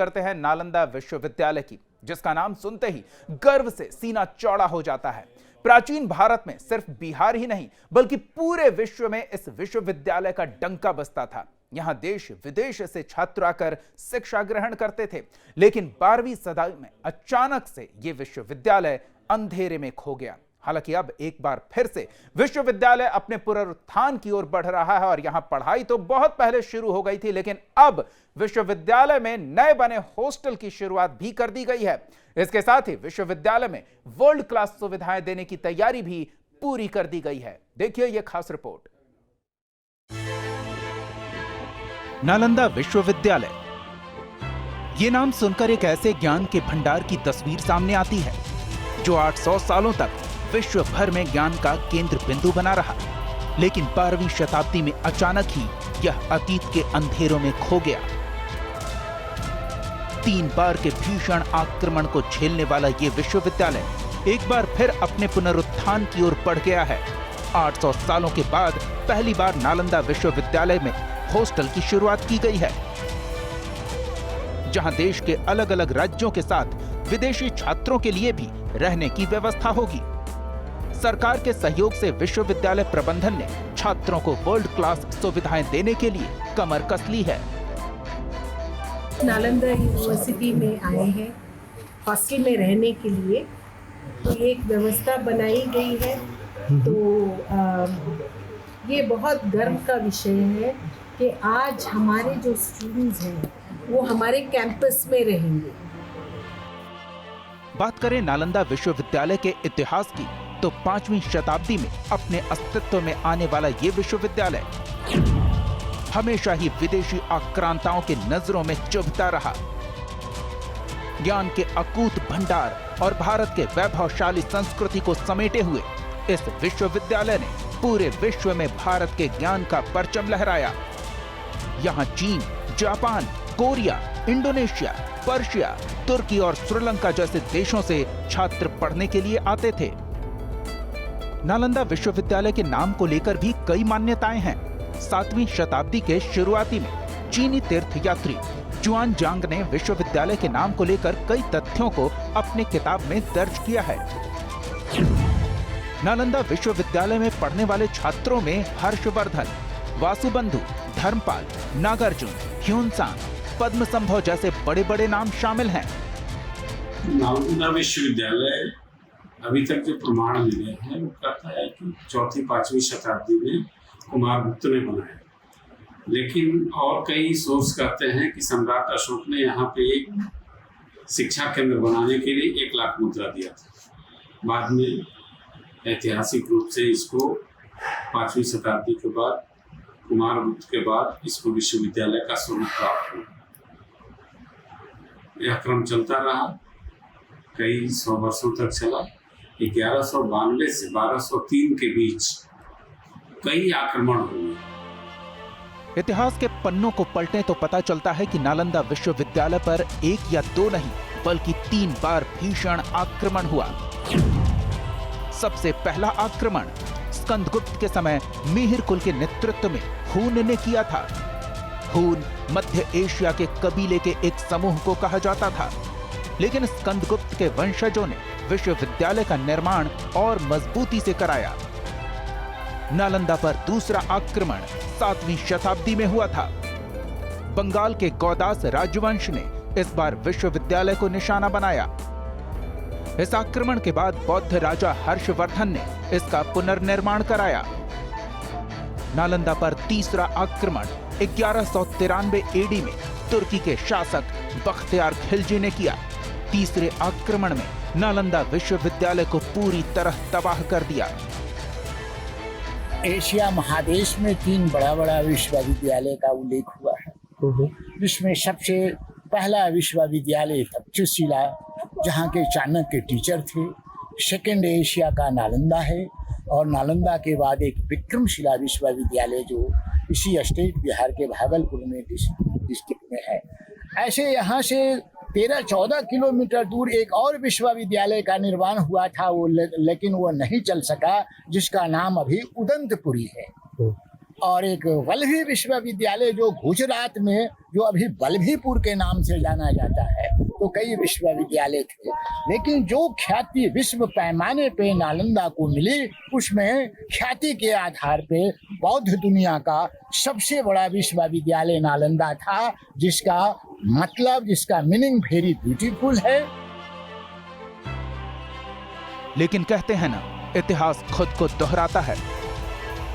करते हैं नालंदा विश्वविद्यालय की, जिसका नाम सुनते ही गर्व से सीना चौड़ा हो जाता है। प्राचीन भारत में सिर्फ बिहार ही नहीं बल्कि पूरे विश्व में इस विश्वविद्यालय का डंका बजता था। यहां देश विदेश से छात्र आकर शिक्षा ग्रहण करते थे, लेकिन 12वीं सदी में अचानक से यह विश्वविद्यालय अंधेरे में खो गया। हालांकि अब एक बार फिर से विश्वविद्यालय अपने पुनरुत्थान की ओर बढ़ रहा है और यहां पढ़ाई तो बहुत पहले शुरू हो गई थी, लेकिन अब विश्वविद्यालय में नए बने हॉस्टल की शुरुआत भी कर दी गई है। इसके साथ ही विश्वविद्यालय में वर्ल्ड क्लास सुविधाएं देने की तैयारी भी पूरी कर दी गई है। देखिए यह खास रिपोर्ट। नालंदा विश्वविद्यालय, ये नाम सुनकर एक ऐसे ज्ञान के भंडार की तस्वीर सामने आती है जो 800 सालों तक विश्व भर में ज्ञान का केंद्र बिंदु बना रहा, लेकिन 12वीं शताब्दी में अचानक ही यह अतीत के अंधेरों में खो गया। 3 बार के भीषण आक्रमण को झेलने वाला यह विश्वविद्यालय एक बार फिर अपने पुनरुत्थान की ओर बढ़ गया है। 800 सालों के बाद पहली बार नालंदा विश्वविद्यालय में हॉस्टल की शुरुआत की गई है, जहां देश के अलग अलग राज्यों के साथ विदेशी छात्रों के लिए भी रहने की व्यवस्था होगी। सरकार के सहयोग से विश्वविद्यालय प्रबंधन ने छात्रों को वर्ल्ड क्लास सुविधाएं देने के लिए कमर कस ली है। नालंदा यूनिवर्सिटी में आए हैं हॉस्टल में रहने के लिए, तो एक व्यवस्था बनाई गई है। तो ये बहुत गर्व का विषय है कि आज हमारे जो स्टूडेंट्स हैं वो हमारे कैंपस में रहेंगे। बात करें नालंदा विश्वविद्यालय के इतिहास की, तो 5वीं शताब्दी में अपने अस्तित्व में आने वाला ये विश्वविद्यालय हमेशा ही विदेशी आक्रांताओं के नजरों में चुभता रहा। ज्ञान के अकूत भंडार और भारत के वैभवशाली संस्कृति को समेटे हुए इस विश्वविद्यालय ने पूरे विश्व में भारत के ज्ञान का परचम लहराया। यहाँ चीन, जापान, कोरिया, इंडोनेशिया, पर्शिया, तुर्की और श्रीलंका जैसे देशों से छात्र पढ़ने के लिए आते थे। नालंदा विश्वविद्यालय के नाम को लेकर भी कई मान्यताएं हैं। 7वीं शताब्दी के शुरुआती में चीनी तीर्थयात्री जुआन जांग ने विश्वविद्यालय के नाम को लेकर कई तथ्यों को अपने किताब में दर्ज किया है। नालंदा विश्वविद्यालय में पढ़ने वाले छात्रों में हर्षवर्धन, वासुबंधु, धर्मपाल, नागार्जुन, ह्यूनसांग, पद्मसंभव जैसे बड़े बड़े नाम शामिल हैं। नालंदा विश्वविद्यालय अभी तक जो प्रमाण मिले हैं वो कहता है कि 4वीं-5वीं शताब्दी में कुमारगुप्त ने बनाया, लेकिन और कई सोर्स कहते हैं कि सम्राट अशोक ने यहाँ पे एक शिक्षा केंद्र बनाने के लिए 1 लाख मुद्रा दिया था। बाद में ऐतिहासिक रूप से इसको 5वीं शताब्दी के बाद, कुमारगुप्त के बाद इसको विश्वविद्यालय का स्वरूप प्राप्त हुआ। यह क्रम चलता रहा, कई 100 वर्षों तक चला। 1192 से 1203 के बीच कई आक्रमण हुए। इतिहास के पन्नों को पलटें तो पता चलता है कि नालंदा विश्वविद्यालय पर 1 या 2 नहीं बल्कि 3 बार भीषण आक्रमण हुआ। सबसे पहला आक्रमण स्कंदगुप्त के समय मिहिर कुल के नेतृत्व में हून ने किया था। हून मध्य एशिया के कबीले के एक समूह को कहा जाता था, लेकिन स्कंदगुप्त के वंशजों ने विश्वविद्यालय का निर्माण और मजबूती से कराया। नालंदा पर दूसरा आक्रमण 7वीं शताब्दी में हुआ था। बंगाल के गौदास राजवंश ने इस बार विश्वविद्यालय को निशाना बनाया। इस आक्रमण के बाद बौद्ध राजा हर्षवर्धन ने इसका पुनर्निर्माण कराया। नालंदा पर तीसरा आक्रमण 1193 एडी में तुर्की के शासक बख्तियार खिलजी ने किया। तीसरे आक्रमण में नालंदा विश्वविद्यालय को पूरी तरह तबाह कर दिया। एशिया महादेश में 3 बड़ा विश्वविद्यालय का उल्लेख हुआ है, जिसमें सबसे पहला विश्वविद्यालय तक्षशिला, जहाँ के चाणक्य टीचर थे। सेकेंड एशिया का नालंदा है, और नालंदा के बाद एक विक्रमशिला विश्वविद्यालय जो इसी स्टेट बिहार के भागलपुर में डिस्ट्रिक्ट में है। ऐसे यहाँ से 13-14 किलोमीटर दूर एक और विश्वविद्यालय का निर्माण हुआ था, लेकिन वो नहीं चल सका, जिसका नाम अभी उदंतपुरी है। और एक वल्लभी विश्वविद्यालय जो गुजरात में, जो अभी वल्लभीपुर के नाम से जाना जाता है। तो कई विश्वविद्यालय थे, लेकिन जो ख्याति विश्व पैमाने पे नालंदा को मिली, उसमें ख्याति के आधार पे बौद्ध दुनिया का सबसे बड़ा विश्वविद्यालय नालंदा था, जिसका मतलब, जिसका मीनिंग वेरी ब्यूटीफुल है। लेकिन कहते हैं ना, इतिहास खुद को दोहराता है।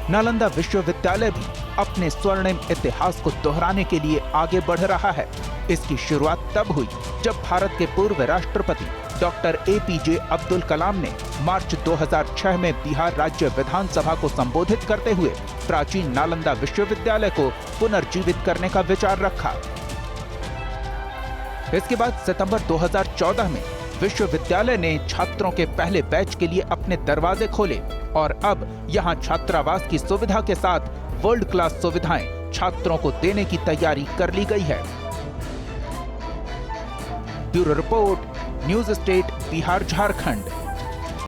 नालंदा विश्वविद्यालय भी अपने स्वर्णिम इतिहास को दोहराने के लिए आगे बढ़ रहा है। इसकी शुरुआत तब हुई जब भारत के पूर्व राष्ट्रपति डॉक्टर APJ अब्दुल कलाम ने मार्च 2006 में बिहार राज्य विधानसभा को संबोधित करते हुए प्राचीन नालंदा विश्वविद्यालय को पुनर्जीवित करने का विचार रखा। इसके बाद सितंबर 2014 में विश्वविद्यालय ने छात्रों के पहले बैच के लिए अपने दरवाजे खोले और अब यहां छात्रावास की सुविधा के साथ वर्ल्ड क्लास सुविधाएं छात्रों को देने की तैयारी कर ली गई है। Bureau report, news state, Bihar Jharkhand.